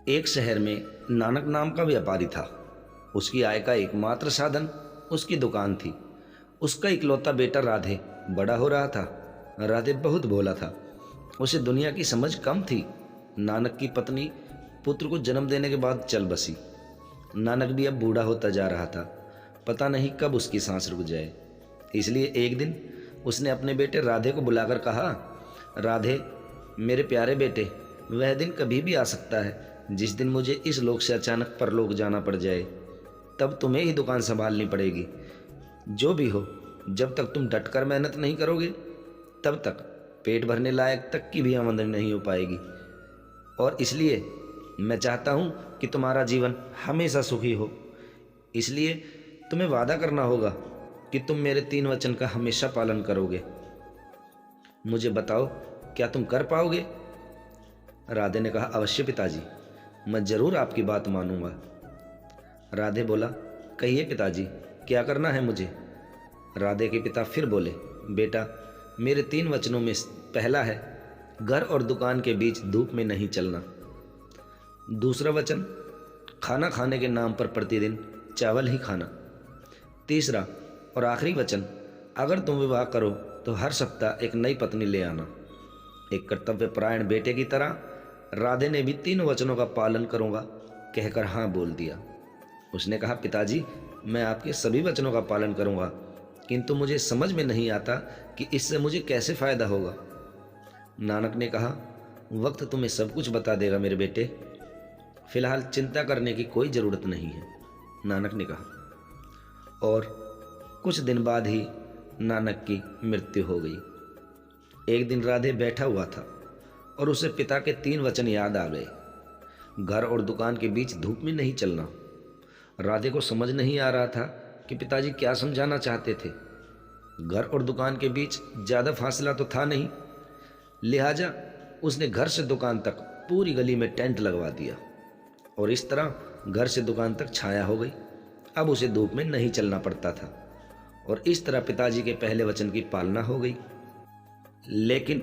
एक शहर में नानक नाम का व्यापारी था। उसकी आय का एकमात्र साधन उसकी दुकान थी। उसका इकलौता बेटा राधे बड़ा हो रहा था। राधे बहुत भोला था, उसे दुनिया की समझ कम थी। नानक की पत्नी पुत्र को जन्म देने के बाद चल बसी। नानक भी अब बूढ़ा होता जा रहा था, पता नहीं कब उसकी सांस रुक जाए। इसलिए एक दिन उसने अपने बेटे राधे को बुलाकर कहा, राधे मेरे प्यारे बेटे, वह दिन कभी भी आ सकता है जिस दिन मुझे इस लोक से अचानक परलोक जाना पड़ जाए। तब तुम्हें ही दुकान संभालनी पड़ेगी। जो भी हो, जब तक तुम डटकर मेहनत नहीं करोगे तब तक पेट भरने लायक तक की भी आमदनी नहीं हो पाएगी। और इसलिए मैं चाहता हूँ कि तुम्हारा जीवन हमेशा सुखी हो। इसलिए तुम्हें वादा करना होगा कि तुम मेरे 3 वचन का हमेशा पालन करोगे। मुझे बताओ, क्या तुम कर पाओगे? राधे ने कहा, अवश्य पिताजी, मैं जरूर आपकी बात मानूंगा। राधे बोला, कहिए पिताजी, क्या करना है मुझे? राधे के पिता फिर बोले, बेटा मेरे 3 वचनों में पहला है, घर और दुकान के बीच धूप में नहीं चलना। दूसरा वचन, खाना खाने के नाम पर प्रतिदिन चावल ही खाना। तीसरा और आखिरी वचन, अगर तुम विवाह करो तो हर सप्ताह एक नई पत्नी ले आना। एक कर्तव्यपरायण बेटे की तरह राधे ने भी 3 वचनों का पालन करूंगा कहकर हाँ बोल दिया। उसने कहा, पिताजी मैं आपके सभी वचनों का पालन करूंगा, किंतु मुझे समझ में नहीं आता कि इससे मुझे कैसे फायदा होगा। नानक ने कहा, वक्त तुम्हें सब कुछ बता देगा मेरे बेटे, फिलहाल चिंता करने की कोई ज़रूरत नहीं है। नानक ने कहा। और कुछ दिन बाद ही नानक की मृत्यु हो गई। एक दिन राधे बैठा हुआ था और उसे पिता के 3 वचन याद आ गए, घर और दुकान के बीच धूप में नहीं चलना। राधे को समझ नहीं आ रहा था कि पिताजी क्या समझाना चाहते थे। घर और दुकान के बीच ज़्यादा फासला तो था नहीं, लिहाजा उसने घर से दुकान तक पूरी गली में टेंट लगवा दिया और इस तरह घर से दुकान तक छाया हो गई। अब उसे धूप में नहीं चलना पड़ता था और इस तरह पिताजी के पहले वचन की पालना हो गई। लेकिन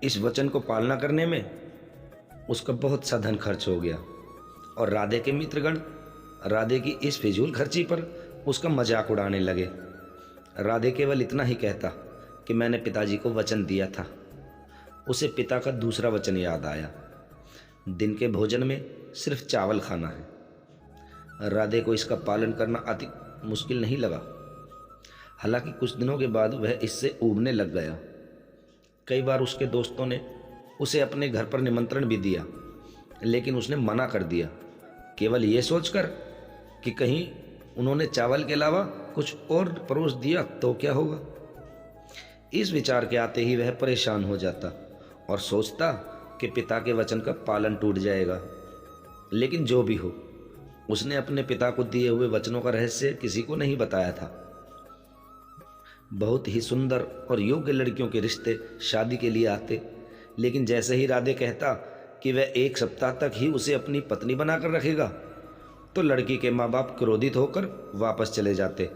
इस वचन को पालना करने में उसका बहुत सा धन खर्च हो गया और राधे के मित्रगण राधे की इस फिजूल खर्ची पर उसका मजाक उड़ाने लगे। राधे केवल इतना ही कहता कि मैंने पिताजी को वचन दिया था। उसे पिता का दूसरा वचन याद आया, दिन के भोजन में सिर्फ चावल खाना है। राधे को इसका पालन करना अति मुश्किल नहीं लगा। हालांकि कुछ दिनों के बाद वह इससे ऊबने लग गया। कई बार उसके दोस्तों ने उसे अपने घर पर निमंत्रण भी दिया, लेकिन उसने मना कर दिया, केवल ये सोचकर कि कहीं उन्होंने चावल के अलावा कुछ और परोस दिया तो क्या होगा। इस विचार के आते ही वह परेशान हो जाता और सोचता कि पिता के वचन का पालन टूट जाएगा। लेकिन जो भी हो, उसने अपने पिता को दिए हुए वचनों का रहस्य किसी को नहीं बताया था। बहुत ही सुंदर और योग्य लड़कियों के रिश्ते शादी के लिए आते, लेकिन जैसे ही राधे कहता कि वह 1 सप्ताह तक ही उसे अपनी पत्नी बनाकर रखेगा, तो लड़की के माँ बाप क्रोधित होकर वापस चले जाते।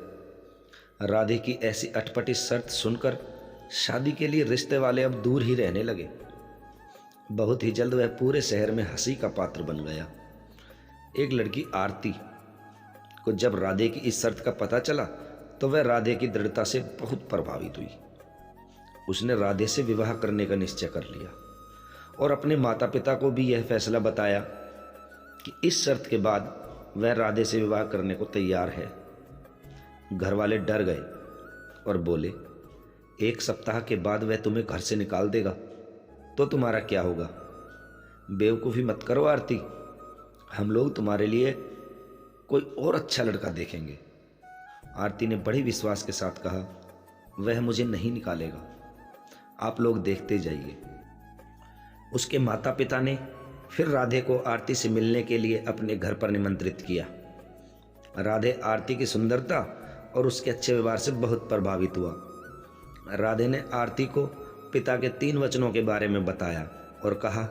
राधे की ऐसी अटपटी शर्त सुनकर शादी के लिए रिश्ते वाले अब दूर ही रहने लगे। बहुत ही जल्द वह पूरे शहर में हंसी का पात्र बन गया। एक लड़की आरती को जब राधे की इस शर्त का पता चला तो वह राधे की दृढ़ता से बहुत प्रभावित हुई। उसने राधे से विवाह करने का निश्चय कर लिया और अपने माता पिता को भी यह फैसला बताया कि इस शर्त के बाद वह राधे से विवाह करने को तैयार है। घर वाले डर गए और बोले, 1 सप्ताह के बाद वह तुम्हें घर से निकाल देगा तो तुम्हारा क्या होगा? बेवकूफ़ी मत करो आरती, हम लोग तुम्हारे लिए कोई और अच्छा लड़का देखेंगे। आरती ने बड़ी विश्वास के साथ कहा, वह मुझे नहीं निकालेगा, आप लोग देखते जाइए। उसके माता पिता ने फिर राधे को आरती से मिलने के लिए अपने घर पर निमंत्रित किया। राधे आरती की सुंदरता और उसके अच्छे व्यवहार से बहुत प्रभावित हुआ। राधे ने आरती को पिता के 3 वचनों के बारे में बताया और कहा,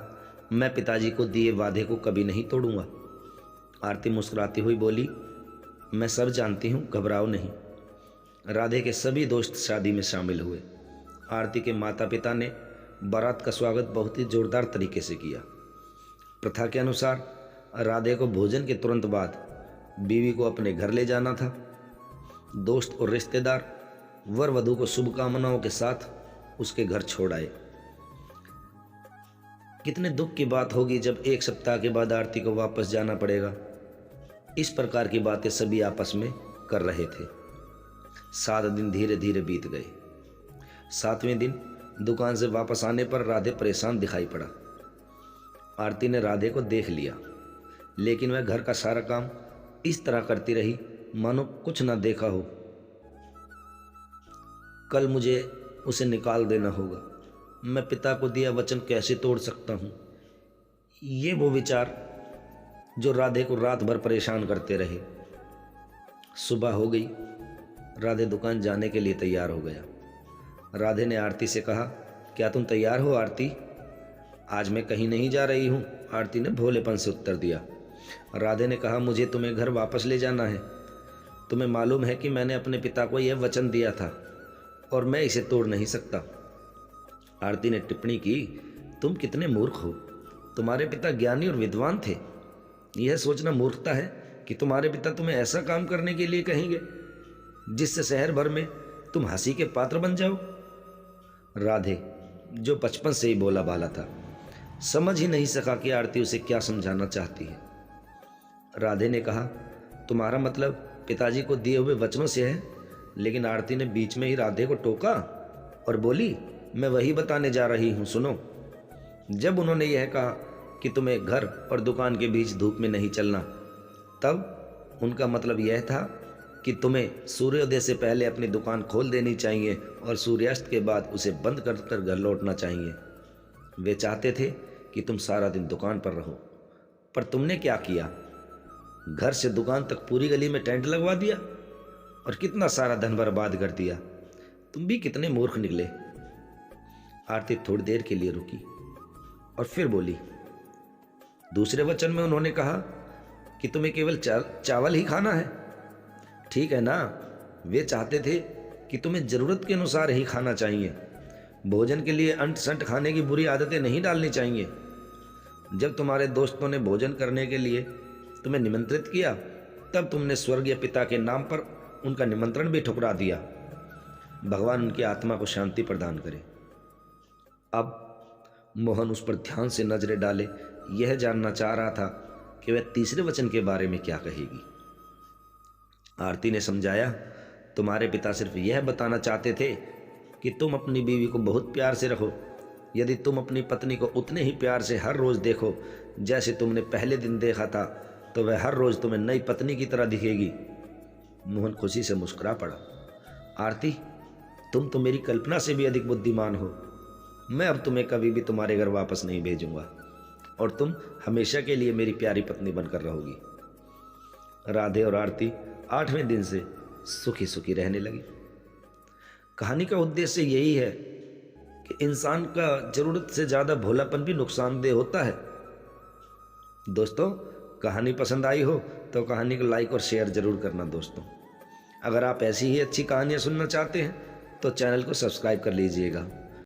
मैं पिताजी को दिए वादे को कभी नहीं तोड़ूंगा। आरती मुस्कुराती हुई बोली, मैं सब जानती हूँ, घबराओ नहीं। राधे के सभी दोस्त शादी में शामिल हुए। आरती के माता पिता ने बारात का स्वागत बहुत ही जोरदार तरीके से किया। प्रथा के अनुसार राधे को भोजन के तुरंत बाद बीवी को अपने घर ले जाना था। दोस्त और रिश्तेदार वर वधू को शुभकामनाओं के साथ उसके घर छोड़ आए। कितने दुख की बात होगी जब 1 सप्ताह के बाद आरती को वापस जाना पड़ेगा। इस प्रकार की बातें सभी आपस में कर रहे थे। 7 दिन धीरे धीरे बीत गए। 7वें दिन दुकान से वापस आने पर राधे परेशान दिखाई पड़ा। आरती ने राधे को देख लिया, लेकिन वह घर का सारा काम इस तरह करती रही मानो कुछ ना देखा हो। कल मुझे उसे निकाल देना होगा। मैं पिता को दिया वचन कैसे तोड़ सकता हूँ। ये वो विचार जो राधे को रात भर परेशान करते रहे। सुबह हो गई। राधे दुकान जाने के लिए तैयार हो गया। राधे ने आरती से कहा, क्या तुम तैयार हो आरती? आज मैं कहीं नहीं जा रही हूँ, आरती ने भोलेपन से उत्तर दिया। राधे ने कहा, मुझे तुम्हें घर वापस ले जाना है। तुम्हें मालूम है कि मैंने अपने पिता को यह वचन दिया था और मैं इसे तोड़ नहीं सकता। आरती ने टिप्पणी की, तुम कितने मूर्ख हो। तुम्हारे पिता ज्ञानी और विद्वान थे। यह सोचना मूर्खता है कि तुम्हारे पिता तुम्हें ऐसा काम करने के लिए कहेंगे जिससे शहर भर में तुम हंसी के पात्र बन जाओ। राधे, जो बचपन से ही बोला बाला था, समझ ही नहीं सका कि आरती उसे क्या समझाना चाहती है। राधे ने कहा, तुम्हारा मतलब पिताजी को दिए हुए वचनों से है। लेकिन आरती ने बीच में ही राधे को टोका और बोली, मैं वही बताने जा रही हूँ, सुनो। जब उन्होंने यह कहा कि तुम्हें घर और दुकान के बीच धूप में नहीं चलना, तब उनका मतलब यह था कि तुम्हें सूर्योदय से पहले अपनी दुकान खोल देनी चाहिए और सूर्यास्त के बाद उसे बंद कर घर लौटना चाहिए। वे चाहते थे कि तुम सारा दिन दुकान पर रहो, पर तुमने क्या किया? घर से दुकान तक पूरी गली में टेंट लगवा दिया और कितना सारा धन बर्बाद कर दिया। तुम भी कितने मूर्ख निकले। आरती थोड़ी देर के लिए रुकी और फिर बोली, दूसरे वचन में उन्होंने कहा कि तुम्हें केवल चावल ही खाना है। ठीक है ना, वे चाहते थे कि तुम्हें ज़रूरत के अनुसार ही खाना चाहिए। भोजन के लिए अंट संट खाने की बुरी आदतें नहीं डालनी चाहिए। जब तुम्हारे दोस्तों ने भोजन करने के लिए तुम्हें निमंत्रित किया, तब तुमने स्वर्गीय पिता के नाम पर उनका निमंत्रण भी ठुकरा दिया। भगवान उनकी आत्मा को शांति प्रदान करे। अब मोहन उस पर ध्यान से नजरें डाले यह जानना चाह रहा था कि वह तीसरे वचन के बारे में क्या कहेगी। आरती ने समझाया, तुम्हारे पिता सिर्फ यह बताना चाहते थे कि तुम अपनी बीवी को बहुत प्यार से रखो। यदि तुम अपनी पत्नी को उतने ही प्यार से हर रोज़ देखो जैसे तुमने पहले दिन देखा था, तो वह हर रोज़ तुम्हें नई पत्नी की तरह दिखेगी। मोहन खुशी से मुस्कुरा पड़ा। आरती, तुम तो मेरी कल्पना से भी अधिक बुद्धिमान हो। मैं अब तुम्हें कभी भी तुम्हारे घर वापस नहीं भेजूंगा और तुम हमेशा के लिए मेरी प्यारी पत्नी बनकर रहोगी। राधे और आरती 8वें दिन से सुखी सुखी रहने लगी। कहानी का उद्देश्य यही है कि इंसान का ज़रूरत से ज़्यादा भोलापन भी नुकसानदेह होता है। दोस्तों, कहानी पसंद आई हो तो कहानी को लाइक और शेयर ज़रूर करना। दोस्तों, अगर आप ऐसी ही अच्छी कहानियाँ सुनना चाहते हैं तो चैनल को सब्सक्राइब कर लीजिएगा।